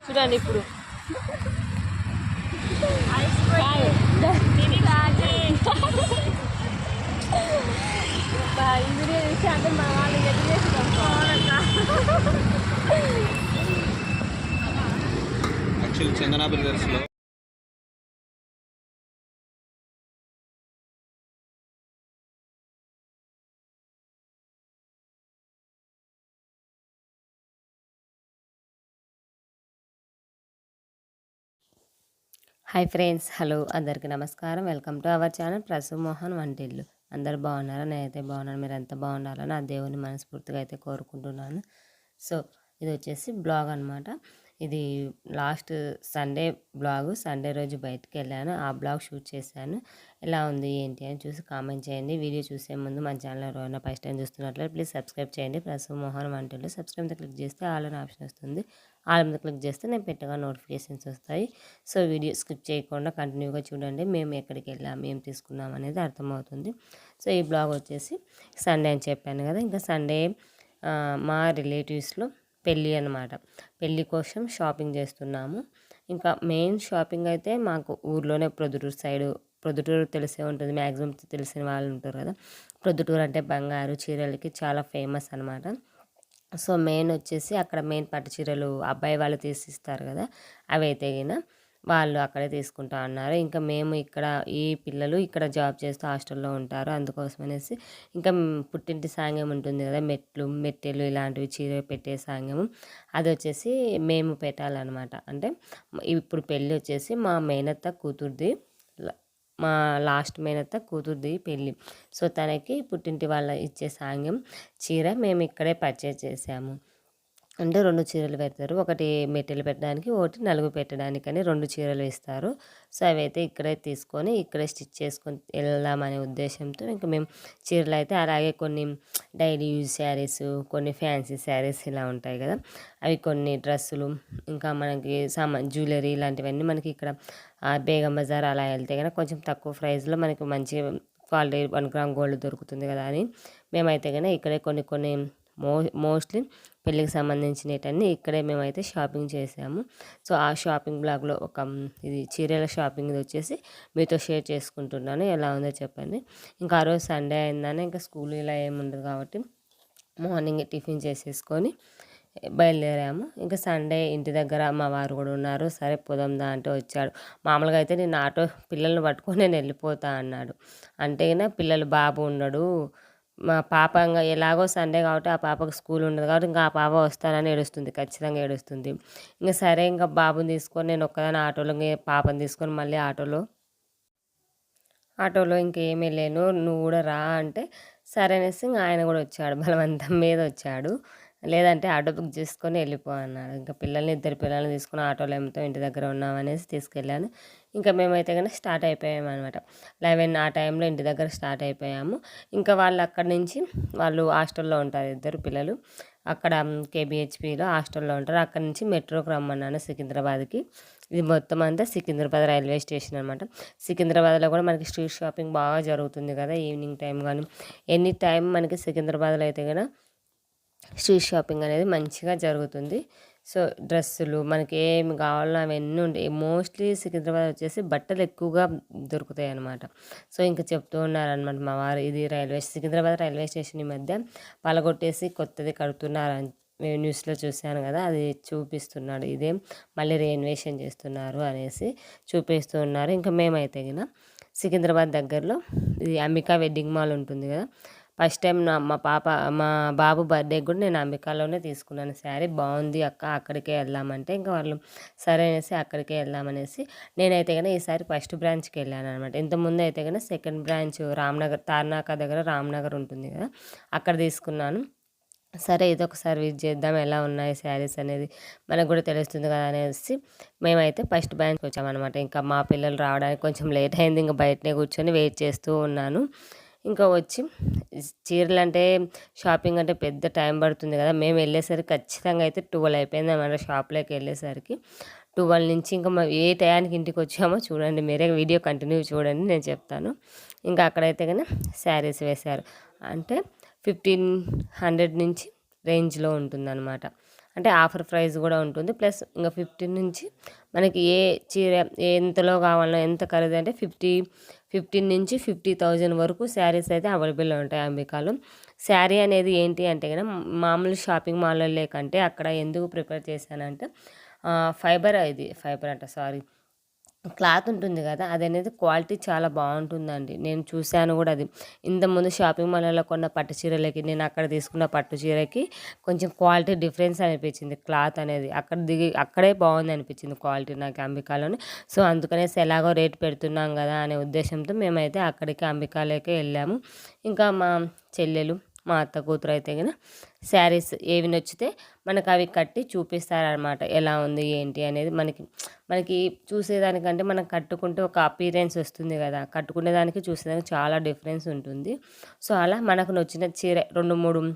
చూడండి ఇప్పుడు ఈ వీడియో చూసి అంటే మా వాళ్ళు ఎదురు చేస్తాం. యాక్చువల్లీ చందనా బ్రదర్స్లో హాయ్ ఫ్రెండ్స్, హలో అందరికీ నమస్కారం. Welcome to our channel Prasu Mohan వంటిల్లు. అందరు బాగున్నారా? నేనైతే బాగున్నాను. మీరు ఎంత బాగుండాలని ఆ దేవుని మనస్ఫూర్తిగా అయితే కోరుకుంటున్నాను. సో ఇది వచ్చేసి బ్లాగ్ అనమాట. ఇది లాస్ట్ సండే బ్లాగు. సండే రోజు బయటకు వెళ్ళాను, ఆ బ్లాగ్ షూట్ చేశాను. ఎలా ఉంది ఏంటి అని చూసి కామెంట్ చేయండి. వీడియో చూసే ముందు మన ఛానల్ ఎవరైనా ఫస్ట్ టైం చూస్తున్నట్లయితే ప్లీజ్ సబ్స్క్రైబ్ చేయండి. ప్రసు మోహన్ వంటిల్లు సబ్స్క్రైబ్ మీద క్లిక్ చేస్తే ఆల్ అనే ఆప్షన్ వస్తుంది. ఆల్ మీద క్లిక్ చేస్తే నేను పెట్టగా నోటిఫికేషన్స్ వస్తాయి. సో వీడియో స్కిప్ చేయకుండా కంటిన్యూగా చూడండి. మేము ఎక్కడికి వెళ్ళాము, ఏం తీసుకున్నాం అనేది అర్థమవుతుంది. సో ఈ బ్లాగ్ వచ్చేసి సండే అని చెప్పాను కదా, ఇంకా సండే మా రిలేటివ్స్లో పెళ్ళి అనమాట. పెళ్ళి కోసం షాపింగ్ చేస్తున్నాము. ఇంకా మెయిన్ షాపింగ్ అయితే మాకు ఊర్లోనే ప్రొద్దుటూరు సైడు, ప్రొద్దుటూరు తెలిసే ఉంటుంది, మ్యాక్సిమం తెలిసిన వాళ్ళు ఉంటారు కదా. ప్రొద్దుటూరు అంటే బంగారు చీరలకి చాలా ఫేమస్ అనమాట. సో మెయిన్ వచ్చేసి అక్కడ మెయిన్ పట్టు చీరలు అబ్బాయి వాళ్ళు తీసిస్తారు కదా, అవి అయితే వాళ్ళు అక్కడే తీసుకుంటా అన్నారు. ఇంకా మేము ఇక్కడ ఈ పిల్లలు ఇక్కడ జాబ్ చేస్తూ హాస్టల్లో ఉంటారు, అందుకోసం అనేసి ఇంకా పుట్టింటి సాంగ్యం ఉంటుంది కదా, మెట్టెలు ఇలాంటివి చీర పెట్టే సాంగ్యము, అది వచ్చేసి మేము పెట్టాలన్నమాట. అంటే ఇప్పుడు పెళ్ళి వచ్చేసి మా మేనత్త కూతుర్ది, మా లాస్ట్ మేనత్త కూతుర్ది పెళ్ళి. సో తనకి పుట్టింటి వాళ్ళ ఇచ్చే సాంగ్యం చీర మేము ఇక్కడే పర్చేజ్ చేసాము. అంటే 2 చీరలు పెడతారు, ఒకటి మెట్టెలు పెట్టడానికి, ఒకటి నలుగు పెట్టడానికని 2 చీరలు ఇస్తారు. సో అవైతే ఇక్కడే తీసుకొని ఇక్కడే స్టిచ్ చేసుకొని వెళ్దామనే ఉద్దేశంతో ఇంకా మేము చీరలు అయితే, అలాగే కొన్ని డైలీ యూజ్ శారీస్, కొన్ని ఫ్యాన్సీ శారీస్ ఇలా ఉంటాయి కదా, అవి కొన్ని డ్రెస్సులు, ఇంకా మనకి జ్యువెలరీ ఇలాంటివన్నీ మనకి ఇక్కడ బేగం బజార్ అలా వెళ్తే కనుక కొంచెం తక్కువ ప్రైస్లో మనకి మంచి క్వాలిటీ 1 గ్రామ్ గోల్డ్ దొరుకుతుంది కదా అని మేమైతే కనుక ఇక్కడే కొన్ని మోస్ట్లీ పెళ్ళికి సంబంధించినవన్నీ ఇక్కడే మేమైతే షాపింగ్ చేసాము. సో ఆ షాపింగ్ బ్లాగ్లో ఇది చీరల షాపింగ్ వచ్చేసి మీతో షేర్ చేసుకుంటున్నాను. ఎలా ఉందో చెప్పండి. ఇంకా ఆ రోజు సండే అయిందని ఇంకా స్కూల్ ఇలా ఏముండదు కాబట్టి మార్నింగ్ టిఫిన్ చేసేసుకొని బయలుదేరాము. ఇంకా సండే ఇంటి దగ్గర మా వారు కూడా ఉన్నారు. సరే పోదాందా అంటే వచ్చాడు. మామూలుగా అయితే నేను ఆటో పిల్లల్ని పట్టుకొని నేను వెళ్ళిపోతా అన్నాడు. అంటే పిల్లలు బాబు ఉన్నాడు, మా పాప ఇంకా ఎలాగో సండే కాబట్టి ఆ పాపకు స్కూల్ ఉండదు కాబట్టి ఇంకా ఆ పాప వస్తానని ఏడుస్తుంది, ఖచ్చితంగా ఏడుస్తుంది. ఇంకా సరే ఇంకా బాబుని తీసుకొని నేను ఒక్కదాని ఆటోలో, పాపని తీసుకొని మళ్ళీ ఆటోలో ఇంకేం వెళ్ళాను, నువ్వు కూడా రా అంటే సరే అనేసి ఇంకా ఆయన కూడా వచ్చాడు, బలవంతం మీద వచ్చాడు. లేదంటే ఆటో బుక్ చేసుకొని వెళ్ళిపో అన్నాడు. ఇంకా ఇద్దరు పిల్లల్ని తీసుకుని ఆటోలో ఏమితో ఇంటి దగ్గర ఉన్నామనేసి తీసుకెళ్ళాను. ఇంకా మేమైతే కనుక స్టార్ట్ అయిపోయాము అనమాట. 11 ఆ టైంలో ఇంటి దగ్గర స్టార్ట్ అయిపోయాము. ఇంకా వాళ్ళు అక్కడి నుంచి వాళ్ళు హాస్టల్లో ఉంటారు, ఇద్దరు పిల్లలు అక్కడ కేబిహెచ్పిలో హాస్టల్లో ఉంటారు. అక్కడి నుంచి మెట్రోకి రమ్మన్నాను సికింద్రాబాద్కి. ఇది మొత్తం అంతా సికింద్రాబాద్ రైల్వే స్టేషన్ అనమాట. సికింద్రాబాద్లో కూడా మనకి స్ట్రీట్ షాపింగ్ బాగా జరుగుతుంది కదా, ఈవినింగ్ టైం కానీ ఎనీ టైం మనకి సికింద్రాబాద్లో అయితే కదా స్ట్రీట్ షాపింగ్ అనేది మంచిగా జరుగుతుంది. సో డ్రెస్సులు మనకి ఏమి కావాలో అవన్నీ ఉంటాయి. మోస్ట్లీ సికింద్రాబాద్ వచ్చేసి బట్టలు ఎక్కువగా దొరుకుతాయి అనమాట. సో ఇంకా చెప్తూ ఉన్నారనమాట మా వారు, ఇది సికింద్రాబాద్ రైల్వే స్టేషన్ ఈ మధ్య పలగొట్టేసి కొత్తది కడుతున్నారని న్యూస్లో చూశాను కదా, అది చూపిస్తున్నాడు. ఇదేం మళ్ళీ రెనోవేషన్ చేస్తున్నారు అనేసి చూపిస్తూ ఉన్నారు. ఇంకా మేమైతే సికింద్రాబాద్ దగ్గరలో ఇది అంబికా వెడ్డింగ్ మాల్ ఉంటుంది కదా, ఫస్ట్ టైం మా బాబు బర్త్డేకి కూడా నేను అంబికాలోనే తీసుకున్నాను శారీ. బాగుంది అక్క, అక్కడికే వెళ్దామంటే ఇంకా వాళ్ళు సరే అనేసి అక్కడికే వెళ్దామనేసి నేనైతే కనుక ఈసారి ఫస్ట్ బ్రాంచ్కి వెళ్ళాను అనమాట. ఇంతకుముందు అయితే కనుక సెకండ్ బ్రాంచ్ రామ్నగర్, తార్నాక దగ్గర రామ్నగర్ ఉంటుంది కదా, అక్కడ తీసుకున్నాను. సరే ఇది ఒకసారి విజిట్ చేద్దాం, ఎలా ఉన్నాయి శారీస్ అనేది మనకు కూడా తెలుస్తుంది కదా అనేసి మేమైతే ఫస్ట్ బ్రాంచ్కి వచ్చామన్నమాట. ఇంకా మా పిల్లలు రావడానికి కొంచెం లేట్ అయింది, ఇంకా బయటనే కూర్చొని వెయిట్ చేస్తూ ఉన్నాను. ఇంకా వచ్చి చీరలు అంటే షాపింగ్ అంటే పెద్ద టైం పడుతుంది కదా, మేము వెళ్ళేసరికి ఖచ్చితంగా అయితే 12 అయిపోయింది అన్నమాట. షాప్లోకి వెళ్ళేసరికి 12 నుంచి ఇంకా ఏ టయానికి ఇంటికి వచ్చామో చూడండి, మీరే వీడియో కంటిన్యూ చూడండి, నేను చెప్తాను. ఇంకా అక్కడైతే కానీ శారీస్ వేశారు. అంటే 1500 నుంచి రేంజ్లో ఉంటుందన్నమాట. అంటే ఆఫర్ ప్రైస్ కూడా ఉంటుంది. ప్లస్ ఇంకా 15 నుంచి మనకి ఏ చీర ఎంతలో కావాలన్నా ఎంత ఖరీదు అంటే 15 నుంచి 50,000 వరకు శారీస్ అయితే అవైలబుల్ ఉంటాయి అంబికాలో. శారీ అనేది ఏంటి అంటే కనుక మామూలు షాపింగ్ మాల్లో కంటే అక్కడ ఎందుకు ప్రిపేర్ చేశానంటే ఫైబర్ అంట సారీ క్లాత్ ఉంటుంది కదా, అది అనేది క్వాలిటీ చాలా బాగుంటుందండి. నేను చూశాను కూడా అది. ఇంతకుముందు షాపింగ్ మాల్లో కొన్న పట్టు చీరలకి నేను అక్కడ తీసుకున్న పట్టు చీరకి కొంచెం క్వాలిటీ డిఫరెన్స్ అనిపించింది. క్లాత్ అనేది అక్కడే బాగుంది అనిపించింది క్వాలిటీ నాకు అంబికాలోని. సో అందుకనేసి ఎలాగో రేట్ పెడుతున్నాం కదా అనే ఉద్దేశంతో మేమైతే అక్కడికి అంబికాలోకి వెళ్ళాము. ఇంకా మా చెల్లెలు మా అత్త కూతురు అయితే కనుక శారీస్ ఏవి నచ్చితే మనకు అవి కట్టి చూపిస్తారనమాట. ఎలా ఉంది ఏంటి అనేది మనకి చూసేదానికంటే మనం కట్టుకుంటే ఒక అపీరెన్స్ వస్తుంది కదా, కట్టుకునే దానికి చూసేదానికి చాలా డిఫరెన్స్ ఉంటుంది. సో అలా మనకు నచ్చిన చీర 2-3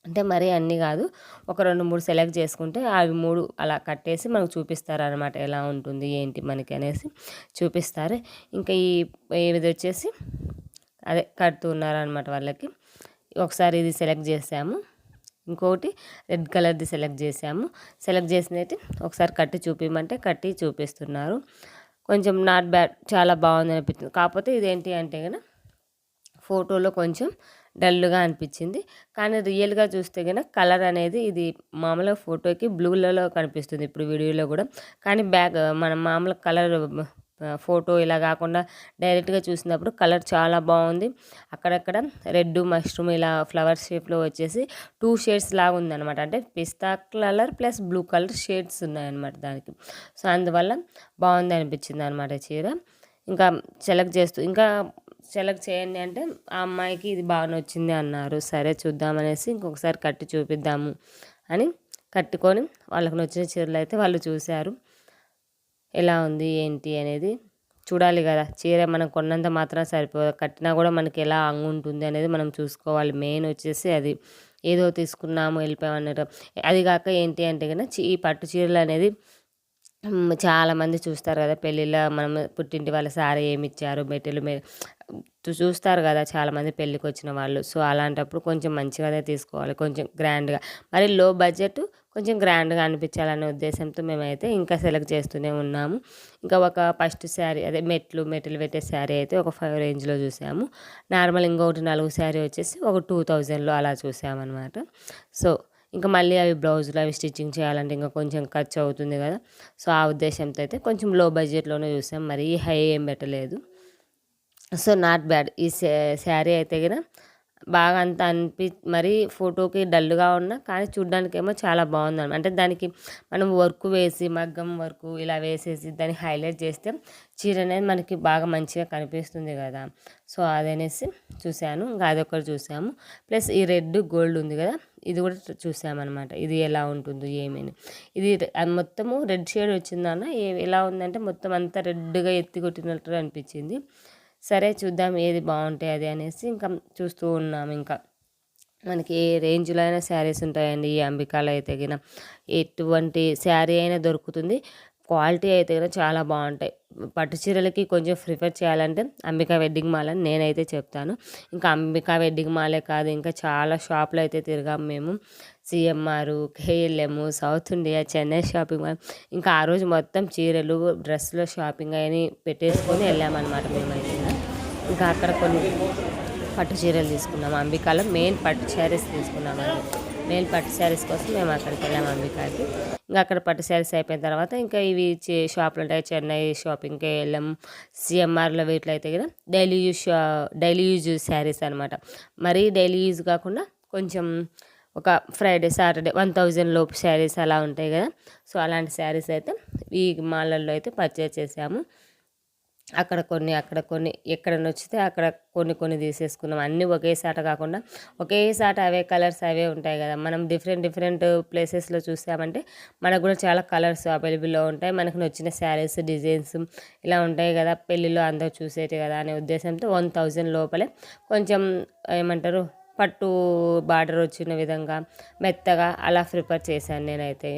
అంటే మరీ అన్నీ కాదు, ఒక 2-3 సెలెక్ట్ చేసుకుంటే అవి 3 అలా కట్టేసి మనకు చూపిస్తారనమాట. ఎలా ఉంటుంది ఏంటి మనకి అనేసి చూపిస్తారు. ఇంకా ఇది వచ్చేసి అదే కడుతూ ఉన్నారనమాట వాళ్ళకి. ఒకసారి ఇది సెలెక్ట్ చేసాము, ఇంకొకటి రెడ్ కలర్ది సెలెక్ట్ చేసాము. సెలెక్ట్ చేసినట్టు ఒకసారి కట్టి చూపించమంటే కట్టి చూపిస్తున్నారు. కొంచెం నాట్ బ్యాడ్, చాలా బాగుంది అనిపించింది. కాకపోతే ఇదేంటి అంటే కనుక ఫోటోలో కొంచెం డల్గా అనిపించింది, కానీ రియల్గా చూస్తే కనుక కలర్ అనేది ఇది మామూలుగా ఫోటోకి బ్లూలలో కనిపిస్తుంది ఇప్పుడు వీడియోలో కూడా, కానీ మనం మామూలు కలర్ ఫోటో ఇలా కాకుండా డైరెక్ట్గా చూసినప్పుడు కలర్ చాలా బాగుంది. అక్కడక్కడ రెడ్ మష్రూమ్ ఇలా ఫ్లవర్ షేప్లో వచ్చేసి 2 షేడ్స్ లాగా ఉందన్నమాట. అంటే pista colour plus blue colour shades ఉన్నాయన్నమాట దానికి. సో అందువల్ల బాగుంది అనిపించింది అనమాట చీర. ఇంకా సెలెక్ట్ చేయండి అంటే ఆ అమ్మాయికి ఇది బాగా నచ్చింది అన్నారు. సరే చూద్దామనేసి ఇంకొకసారి కట్టి చూపిద్దాము అని కట్టుకొని వాళ్ళకి నచ్చిన చీరలు అయితే వాళ్ళు చూశారు. ఎలా ఉంది ఏంటి అనేది చూడాలి కదా. చీర మనం కొన్నంత మాత్రం సరిపోదు, కట్టినా కూడా మనకి ఎలా అంగుంటుంది అనేది మనం చూసుకోవాలి. మెయిన్ వచ్చేసి అది. ఏదో తీసుకున్నాము వెళ్ళిపోయాము అన్నట్టు. అది కాక ఏంటి అంటే కనుక ఈ పట్టు చీరలు అనేది చాలామంది చూస్తారు కదా పెళ్ళిళ్ళ, మనం పుట్టింటి వాళ్ళ సారీ ఏమి ఇచ్చారు మెటీరియల్ చూస్తారు కదా చాలామంది పెళ్ళికి వచ్చిన వాళ్ళు. సో అలాంటప్పుడు కొంచెం మంచిగానే తీసుకోవాలి, కొంచెం గ్రాండ్గా. మరి లో బడ్జెట్ కొంచెం గ్రాండ్గా అనిపించాలనే ఉద్దేశంతో మేమైతే ఇంకా సెలెక్ట్ చేస్తూనే ఉన్నాము. ఇంకా ఒక ఫస్ట్ శారీ అదే మెట్లు పెట్టే శారీ అయితే ఒక 5 రేంజ్లో చూసాము. నార్మల్ ఇంకొకటి 4 శారీ వచ్చేసి ఒక 2000లో అలా చూసామన్నమాట. సో ఇంకా మళ్ళీ అవి బ్లౌజులు అవి స్టిచ్చింగ్ చేయాలంటే ఇంకా కొంచెం ఖర్చు అవుతుంది కదా. సో ఆ ఉద్దేశంతో అయితే కొంచెం లో బడ్జెట్లోనే చూసాం, మరీ హై ఏం పెట్టలేదు. So not bad. ఈ శారీ అయితే కదా బాగా అంత మరీ ఫోటోకి డల్గా ఉన్నా కానీ చూడ్డానికేమో చాలా బాగుంది. అంటే దానికి మనం వర్క్ వేసి మగ్గం వర్క్ ఇలా వేసేసి దాన్ని హైలైట్ చేస్తే చీర అనేది మనకి బాగా మంచిగా కనిపిస్తుంది కదా. సో అదనేసి చూశాను, ఇంకా అదొకటి చూసాము. ప్లస్ ఈ రెడ్ గోల్డ్ ఉంది కదా, ఇది కూడా చూసామన్నమాట. ఇది ఎలా ఉంటుందో ఏమని. ఇది మొత్తము రెడ్ షేడ్ వచ్చిందన్న ఎలా ఉందంటే మొత్తం అంతా రెడ్గా ఎత్తి కొట్టినట్టు అనిపించింది. సరే చూద్దాం ఏది బాగుంటాయి అది అనేసి ఇంకా చూస్తూ ఉన్నాము. ఇంకా మనకి ఏ రేంజ్లో అయినా శారీస్ ఉంటాయండి ఈ అంబికాలో అయితే గిన. ఎటువంటి శారీ అయినా దొరుకుతుంది. క్వాలిటీ అయితే కూడా చాలా బాగుంటాయి. పట్టు చీరలకి కొంచెం ప్రిఫర్ చేయాలంటే అంబికా వెడ్డింగ్ మాల్ అని నేనైతే చెప్తాను. ఇంకా అంబికా వెడ్డింగ్ మాలే కాదు, ఇంకా చాలా షాపులు అయితే తిరిగాము మేము. CMR, KLM, south India, Chennai shopping mall, ఇంకా ఆ రోజు మొత్తం చీరలు డ్రెస్సులు షాపింగ్ అని పెట్టేసుకొని వెళ్ళామన్నమాట మేమైతే. ఇంకా అక్కడ కొన్ని పట్టు చీరలు తీసుకున్నాము. అంబికాలో మెయిన్ పట్టు శారీస్ తీసుకున్నామండి. మెయిన్ పట్టు శారీస్ కోసం మేము అక్కడికి వెళ్ళాము అంబికాకి. ఇంకా అక్కడ పట్టు శారీస్ అయిపోయిన తర్వాత ఇంకా ఇవి షాపులు ఉంటాయి, చెన్నై షాపింగ్కి వెళ్ళాం. సిఎంఆర్లో వీటిలో అయితే కదా డైలీ యూజ్ శారీస్ అనమాట. మరీ డైలీ యూజ్ కాకుండా కొంచెం ఒక ఫ్రైడే సాటర్డే 1000 లోపు శారీస్ అలా ఉంటాయి కదా. సో అలాంటి శారీస్ అయితే ఈ మాలల్లో అయితే పర్చేజ్ చేసాము. అక్కడ కొన్ని ఎక్కడ నచ్చితే అక్కడ కొన్ని తీసేసుకున్నాం. అన్నీ ఒకేసాట కాకుండా ఒకేసాట అవే కలర్స్ అవే ఉంటాయి కదా. మనం డిఫరెంట్ ప్లేసెస్లో చూసామంటే మనకు కూడా చాలా కలర్స్ అవైలబుల్లో ఉంటాయి. మనకు నచ్చిన శారీస్ డిజైన్స్ ఇలా ఉంటాయి కదా, పెళ్ళిలో అందరూ చూసేటి కదా అనే ఉద్దేశంతో 1000 లోపలే కొంచెం ఏమంటారు పట్టు బార్డర్ వచ్చిన విధంగా మెత్తగా అలా ప్రిపేర్ చేశాను నేనైతే.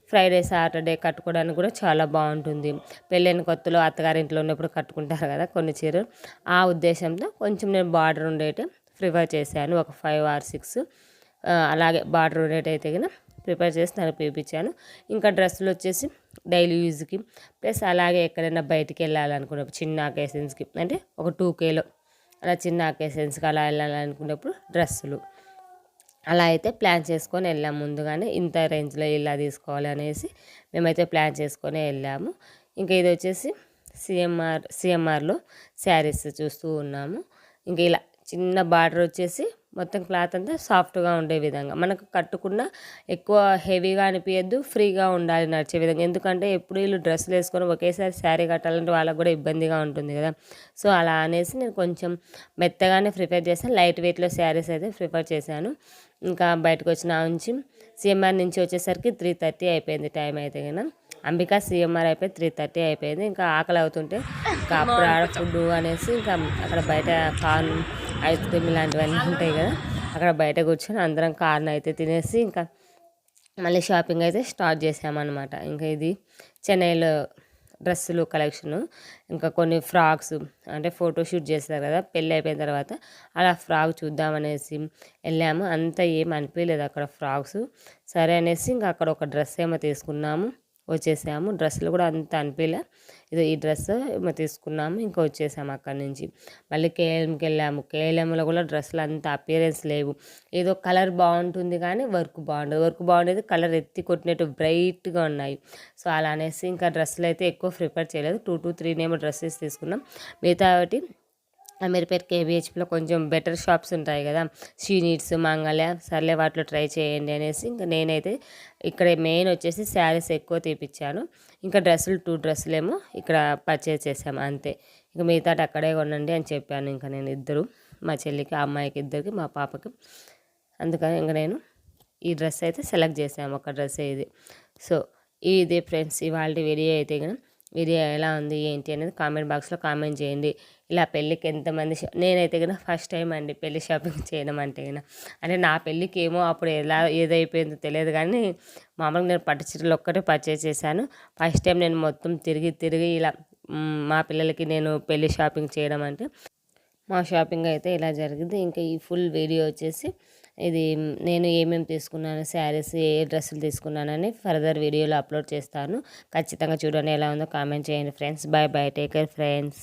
ఫ్రైడే సాటర్డే కట్టుకోవడానికి కూడా చాలా బాగుంటుంది. పెళ్ళైన కొత్తలో అత్తగారింట్లో ఉన్నప్పుడు కట్టుకుంటారు కదా కొన్ని చీరలు, ఆ ఉద్దేశంతో కొంచెం నేను బార్డర్ ఉండేటి ప్రిఫర్ చేశాను. ఒక 5 or 6 అలాగే బార్డర్ ఉండేటైతే కన్నా ప్రిపేర్ చేసి తనకు చూపించాను. ఇంకా డ్రెస్సులు వచ్చేసి డైలీ యూజ్కి ప్లస్ అలాగే ఎక్కడైనా బయటికి వెళ్ళాలనుకున్నప్పుడు చిన్న అకేషన్స్కి అంటే ఒక 2Kలో అలా చిన్న అకేషన్స్కి అలా వెళ్ళాలనుకున్నప్పుడు డ్రెస్సులు అలా అయితే ప్లాన్ చేసుకొని వెళ్ళాము. ముందుగానే ఇంత రేంజ్లో ఇలా తీసుకోవాలి అనేసి మేమైతే ప్లాన్ చేసుకొని వెళ్ళాము. ఇంకా ఇది వచ్చేసి సిఎంఆర్లో శారీస్ చూస్తూ ఉన్నాము. ఇంకా ఇలా చిన్న బార్డర్ వచ్చేసి మొత్తం క్లాత్ అంతా సాఫ్ట్గా ఉండే విధంగా మనకు కట్టుకున్న ఎక్కువ హెవీగా అనిపించద్దు, ఫ్రీగా ఉండాలి నడిచే విధంగా. ఎందుకంటే ఎప్పుడు వీళ్ళు డ్రెస్సులు వేసుకొని ఒకేసారి శారీ కట్టాలంటే వాళ్ళకు కూడా ఇబ్బందిగా ఉంటుంది కదా. సో అలా అనేసి నేను కొంచెం మెత్తగానే ప్రిఫర్ చేశాను. లైట్ వెయిట్లో శారీస్ అయితే ప్రిఫర్ చేశాను. ఇంకా బయటకు వచ్చిన నుంచి సిఎంఆర్ నుంచి వచ్చేసరికి 3:30 అయిపోయింది టైం అయితే కదా. అంబికా సిఎంఆర్ అయిపోయి 3:30 అయిపోయింది. ఇంకా ఆకలి అవుతుంటే ఇంకా అప్పుడు ఆడ ఫుడ్ అనేసి ఇంకా అక్కడ బయట కార్న్ ఐస్ క్రీమ్ ఇలాంటివన్నీ ఉంటాయి కదా, అక్కడ బయట కూర్చొని అందరం కార్న్ అయితే తినేసి ఇంకా మళ్ళీ షాపింగ్ అయితే స్టార్ట్ చేసామన్నమాట. ఇంకా ఇది చెన్నైలో డ్రెస్సులు కలెక్షను, ఇంకా కొన్ని ఫ్రాక్స్ అంటే ఫోటోషూట్ చేస్తారు కదా పెళ్ళి అయిపోయిన తర్వాత, అలా ఫ్రాక్ చూద్దామనేసి వెళ్ళాము. అంత ఏం అనిపించలేదు అక్కడ ఫ్రాక్స్. సరే అనేసి ఇంకా అక్కడ ఒక డ్రెస్ ఏమో తీసుకున్నాము, వచ్చేసాము. డ్రెస్సులు కూడా అంత అనిపించలే, ఇది ఈ డ్రెస్ ఏమో తీసుకున్నాము ఇంకా వచ్చేసాము అక్కడి నుంచి. మళ్ళీ కేఎల్ఎంకి వెళ్ళాము. కేఎల్ఎంలో కూడా డ్రెస్సులు అంత అపియరెన్స్ లేవు. ఏదో కలర్ బాగుంటుంది కానీ వర్క్ బాగుండదు, వర్క్ బాగుండేది కలర్ ఎత్తి కొట్టినట్టు బ్రైట్గా ఉన్నాయి. సో అలా అనేసి ఇంకా డ్రెస్సులు అయితే ఎక్కువ ప్రిఫర్ చేయలేదు. 2 to 3 డ్రెస్సెస్ తీసుకున్నాం. మిగతా ఒకటి అమీర్పేట్ కేబిహెచ్పిలో కొంచెం బెటర్ షాప్స్ ఉంటాయి కదా, షీనీడ్స్, మంగళ, సర్లే వాటిలో ట్రై చేయండి అనేసి ఇంకా నేనైతే ఇక్కడ మెయిన్ వచ్చేసి శారీస్ ఎక్కువ తీపిచ్చాను. ఇంకా డ్రెస్సులు 2 డ్రెస్సులేమో ఇక్కడ పర్చేజ్ చేసాము అంతే. ఇంకా మిగతాటి అక్కడే కొనండి అని చెప్పాను. ఇంకా నేను ఇద్దరు, మా చెల్లికి, ఆ అమ్మాయికి ఇద్దరికి, మా పాపకి. అందుకని ఇంకా నేను ఈ డ్రెస్ అయితే సెలెక్ట్ చేసాము, ఒక డ్రెస్ ఇది. సో ఇదే ఫ్రెండ్స్ ఇవాళ వీడియో అయితే కదా. వీడియో ఎలా ఉంది ఏంటి అనేది కామెంట్ బాక్స్లో కామెంట్ చేయండి. ఇలా పెళ్ళికి ఎంతమంది నేనైతే కన్నా ఫస్ట్ టైం అండి పెళ్ళి షాపింగ్ చేయడం అంటే కన్నా. అంటే నా పెళ్ళికి ఏమో అప్పుడు ఎలా ఏదైపోయిందో తెలియదు కానీ మామూలుగా నేను పట్టు చీరలు ఒక్కటే పర్చేజ్ చేశాను. ఫస్ట్ టైం నేను మొత్తం తిరిగి ఇలా మా పిల్లలకి నేను పెళ్ళి షాపింగ్ చేయడం అంటే మా షాపింగ్ అయితే ఇలా జరిగింది. ఇంకా ఈ ఫుల్ వీడియో వచ్చేసి ఇది నేను ఏమేమి తీసుకున్నాను, శారీస్ ఏ డ్రెస్సులు తీసుకున్నానని ఫర్దర్ వీడియోలో అప్లోడ్ చేస్తాను. ఖచ్చితంగా చూడండి ఎలా ఉందో కామెంట్ చేయండి friends. Bye bye, take care friends.